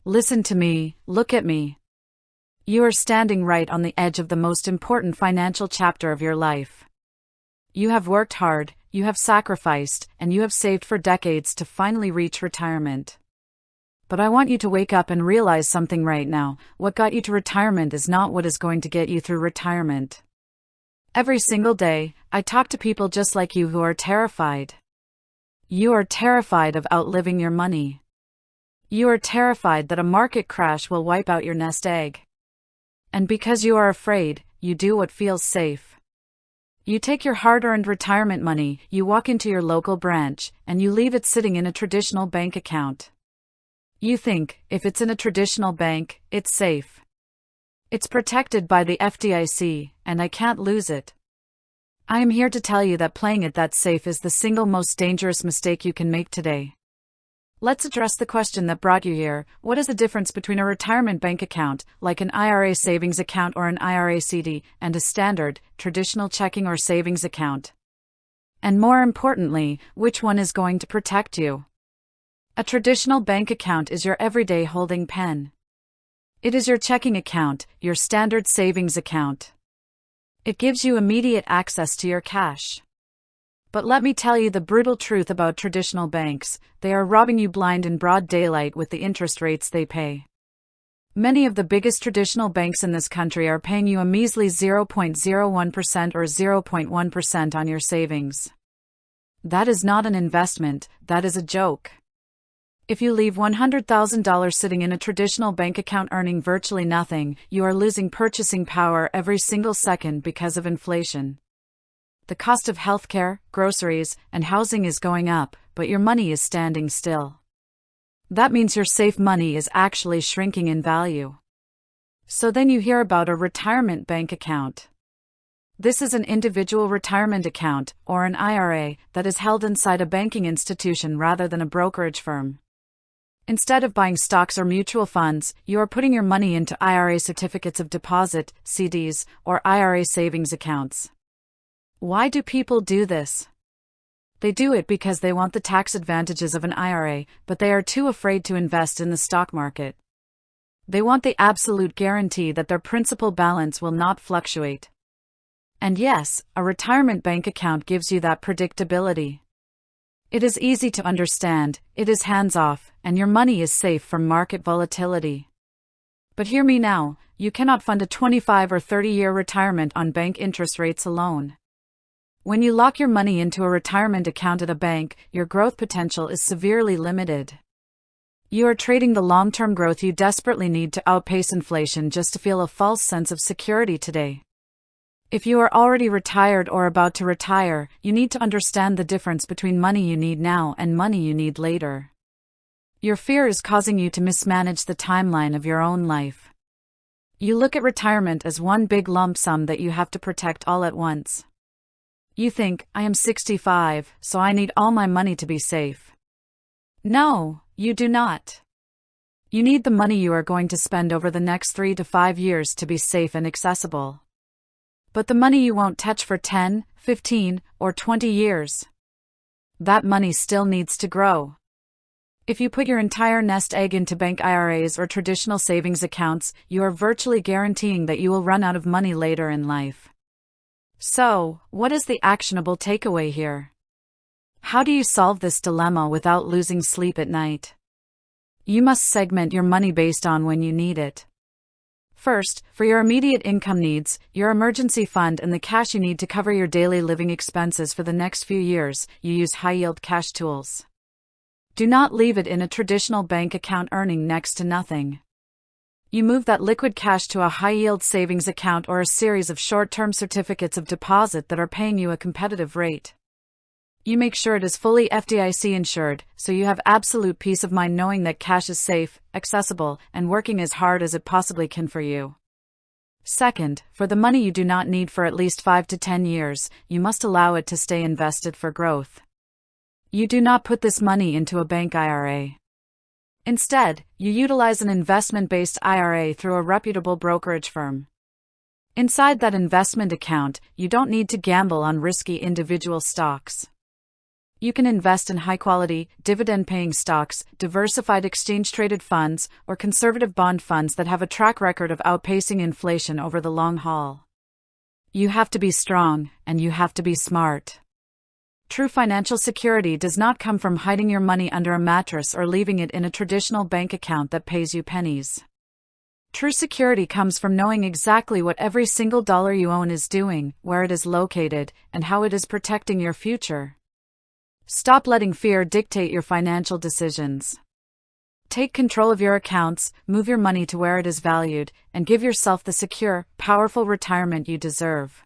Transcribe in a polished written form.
Listen to me, look at me. You are standing right on the edge of the most important financial chapter of your life. You have worked hard, you have sacrificed, and you have saved for decades to finally reach retirement. But I want you to wake up and realize something right now. What got you to retirement is not what is going to get you through retirement. Every single day, I talk to people just like you who are terrified. You are terrified of outliving your money. You are terrified that a market crash will wipe out your nest egg. And because you are afraid, you do what feels safe. You take your hard-earned retirement money, you walk into your local branch, and you leave it sitting in a traditional bank account. You think, if it's in a traditional bank, it's safe. It's protected by the FDIC, and I can't lose it. I am here to tell you that playing it that safe is the single most dangerous mistake you can make today. Let's address the question that brought you here. What is the difference between a retirement bank account, like an IRA savings account or an IRA CD, and a standard, traditional checking or savings account? And more importantly, which one is going to protect you? A traditional bank account is your everyday holding pen. It is your checking account, your standard savings account. It gives you immediate access to your cash. But let me tell you the brutal truth about traditional banks: they are robbing you blind in broad daylight with the interest rates they pay. Many of the biggest traditional banks in this country are paying you a measly 0.01% or 0.1% on your savings. That is not an investment, that is a joke. If you leave $100,000 sitting in a traditional bank account earning virtually nothing, you are losing purchasing power every single second because of inflation. The cost of healthcare, groceries, and housing is going up, but your money is standing still. That means your safe money is actually shrinking in value. So then you hear about a retirement bank account. This is an individual retirement account, or an IRA, that is held inside a banking institution rather than a brokerage firm. Instead of buying stocks or mutual funds, you are putting your money into IRA certificates of deposit, CDs, or IRA savings accounts. Why do people do this? They do it because they want the tax advantages of an IRA, but they are too afraid to invest in the stock market. They want the absolute guarantee that their principal balance will not fluctuate. And yes, a retirement bank account gives you that predictability. It is easy to understand, it is hands-off, and your money is safe from market volatility. But hear me now, you cannot fund a 25 or 30-year retirement on bank interest rates alone. When you lock your money into a retirement account at a bank, your growth potential is severely limited. You are trading the long-term growth you desperately need to outpace inflation just to feel a false sense of security today. If you are already retired or about to retire, you need to understand the difference between money you need now and money you need later. Your fear is causing you to mismanage the timeline of your own life. You look at retirement as one big lump sum that you have to protect all at once. You think, I am 65, so I need all my money to be safe. No, you do not. You need the money you are going to spend over the next 3 to 5 years to be safe and accessible. But the money you won't touch for 10, 15, or 20 years. That money still needs to grow. If you put your entire nest egg into bank IRAs or traditional savings accounts, you are virtually guaranteeing that you will run out of money later in life. So, what is the actionable takeaway here? How do you solve this dilemma without losing sleep at night? You must segment your money based on when you need it. First, for your immediate income needs, your emergency fund and the cash you need to cover your daily living expenses for the next few years, you use high-yield cash tools. Do not leave it in a traditional bank account earning next to nothing. You move that liquid cash to a high-yield savings account or a series of short-term certificates of deposit that are paying you a competitive rate. You make sure it is fully FDIC insured, so you have absolute peace of mind knowing that cash is safe, accessible, and working as hard as it possibly can for you. Second, for the money you do not need for at least 5 to 10 years, you must allow it to stay invested for growth. You do not put this money into a bank IRA. Instead, you utilize an investment-based IRA through a reputable brokerage firm. Inside that investment account, you don't need to gamble on risky individual stocks. You can invest in high-quality, dividend-paying stocks, diversified exchange-traded funds, or conservative bond funds that have a track record of outpacing inflation over the long haul. You have to be strong, and you have to be smart. True financial security does not come from hiding your money under a mattress or leaving it in a traditional bank account that pays you pennies. True security comes from knowing exactly what every single dollar you own is doing, where it is located, and how it is protecting your future. Stop letting fear dictate your financial decisions. Take control of your accounts, move your money to where it is valued, and give yourself the secure, powerful retirement you deserve.